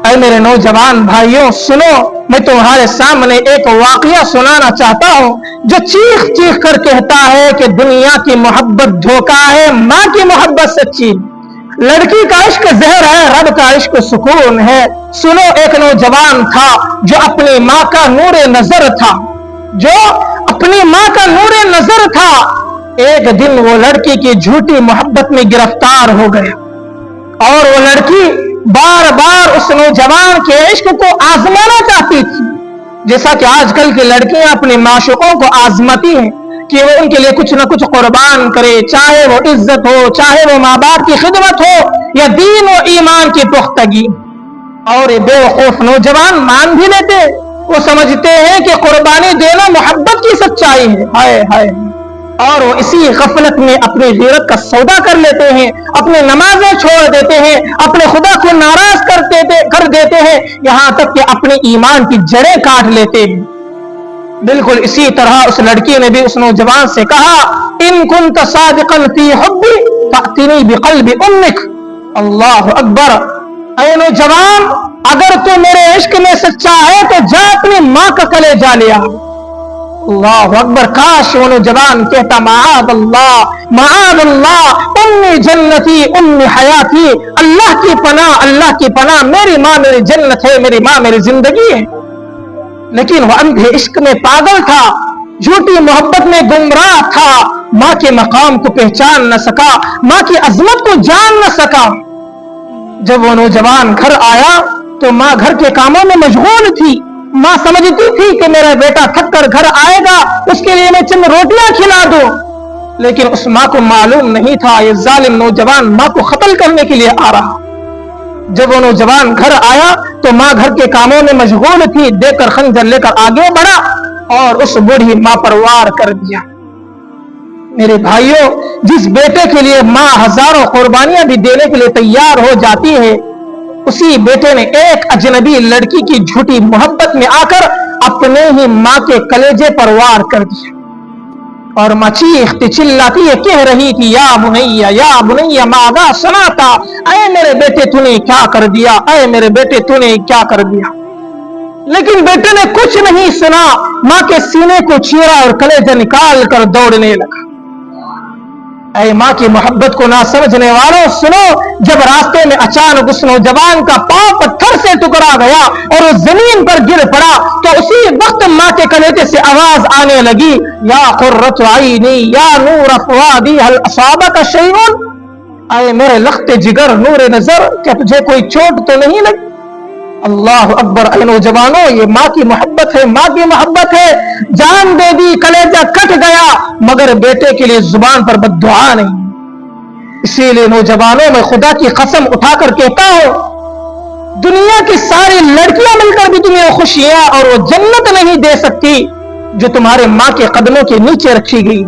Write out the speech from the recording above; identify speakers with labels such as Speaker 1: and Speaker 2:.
Speaker 1: اے میرے نوجوان بھائیوں سنو، میں تمہارے سامنے ایک واقعہ سنانا چاہتا ہوں جو چیخ چیخ کر کہتا ہے کہ دنیا کی محبت دھوکہ ہے، ماں کی محبت سچی، لڑکی کا عشق زہر ہے، رب کا عشق سکون ہے۔ سنو، ایک نوجوان تھا جو اپنی ماں کا نور نظر تھا، جو اپنی ماں کا نور نظر تھا۔ ایک دن وہ لڑکی کی جھوٹی محبت میں گرفتار ہو گیا اور وہ لڑکی بار بار اس نوجوان کے عشق کو آزمانا چاہتی تھی، جیسا کہ آج کل کی لڑکیاں اپنے معشوقوں کو آزماتی ہیں کہ وہ ان کے لیے کچھ نہ کچھ قربان کرے، چاہے وہ عزت ہو، چاہے وہ ماں باپ کی خدمت ہو یا دین و ایمان کی پختگی۔ اور یہ بے وقوف نوجوان مان بھی لیتے، وہ سمجھتے ہیں کہ قربانی دینا محبت کی سچائی ہے، ہائے ہائے، اور وہ اسی غفلت میں اپنی غیرت کا سودا کر لیتے ہیں، اپنی نمازیں چھوڑ دیتے ہیں، اپنے خدا کو ناراض کر دیتے ہیں، یہاں تک کہ اپنے ایمان کی جڑیں کاٹ لیتے ہیں۔ بالکل اسی طرح اس لڑکی نے بھی اس نوجوان سے کہا، ان کنت صادقا فی حبی فأتنی بقلب امک۔ اللہ اکبر، اے نوجوان، اگر تو میرے عشق میں سچا ہے تو جا اپنی ماں کا کلیجہ لے آ۔ اللہ اکبر، کاش وہ نوجوان کہتا، معاذ اللہ، امی جنتی امی حیاتی، اللہ کی پناہ، میری ماں میری جنت ہے، میری ماں میری زندگی ہے۔ لیکن وہ اندھے عشق میں پاگل تھا، جھوٹی محبت میں گمراہ تھا، ماں کے مقام کو پہچان نہ سکا، ماں کی عظمت کو جان نہ سکا۔ جب وہ نوجوان گھر آیا تو ماں گھر کے کاموں میں مشغول تھی۔ ماں سمجھتی تھی کہ میرا بیٹا تھک کر گھر آئے گا، اس کے لیے میں چند روٹیاں کھلا دوں، لیکن اس ماں کو معلوم نہیں تھا یہ ظالم نوجوان ماں کو قتل کرنے کے لیے آ رہا۔ جب وہ نوجوان گھر آیا تو ماں گھر کے کاموں میں مشغول تھی، دیکھ کر خنجر لے کر آگے بڑھا اور اس بوڑھی ماں پر وار کر دیا۔ میرے بھائیوں، جس بیٹے کے لیے ماں ہزاروں قربانیاں بھی دینے کے لیے تیار ہو جاتی ہے، اسی بیٹے نے ایک اجنبی لڑکی کی جھوٹی محبت میں آ کر اپنے ہی ماں کے کلیجے پر وار کر دیا، اور ماں چیختی چلاتی ہے کہہ رہی تھی، یا بنیا ماذا صنعت، اے میرے بیٹے تو نے کیا کر دیا، اے میرے بیٹے تو نے کیا کر دیا۔ لیکن بیٹے نے کچھ نہیں سنا، ماں کے سینے کو چیرا اور کلیجہ نکال کر دوڑنے لگا۔ اے ماں کی محبت کو نہ سمجھنے والوں سنو، جب راستے میں اچانک اس نوجوان کا پاؤں پتھر سے ٹکرا گیا اور وہ زمین پر گر پڑا تو اسی وقت ماں کے کلیجے سے آواز آنے لگی، یا قرۃ عینی یا نور فؤادی هل اصابک شیء، اے میرے لخت جگر نور نظر، کیا تجھے کوئی چوٹ تو نہیں لگی؟ اللہ اکبر، اے نوجوانوں، یہ ماں کی محبت ہے، ماں کی محبت ہے۔ جان دے دی، کلیجہ کٹ گیا، مگر بیٹے کے لیے زبان پر بد دعا نہیں۔ اسی لیے نوجوانوں، میں خدا کی قسم اٹھا کر کہتا ہوں، دنیا کی ساری لڑکیاں مل کر بھی تمہیں خوشیاں اور وہ جنت نہیں دے سکتی جو تمہارے ماں کے قدموں کے نیچے رکھی گئی۔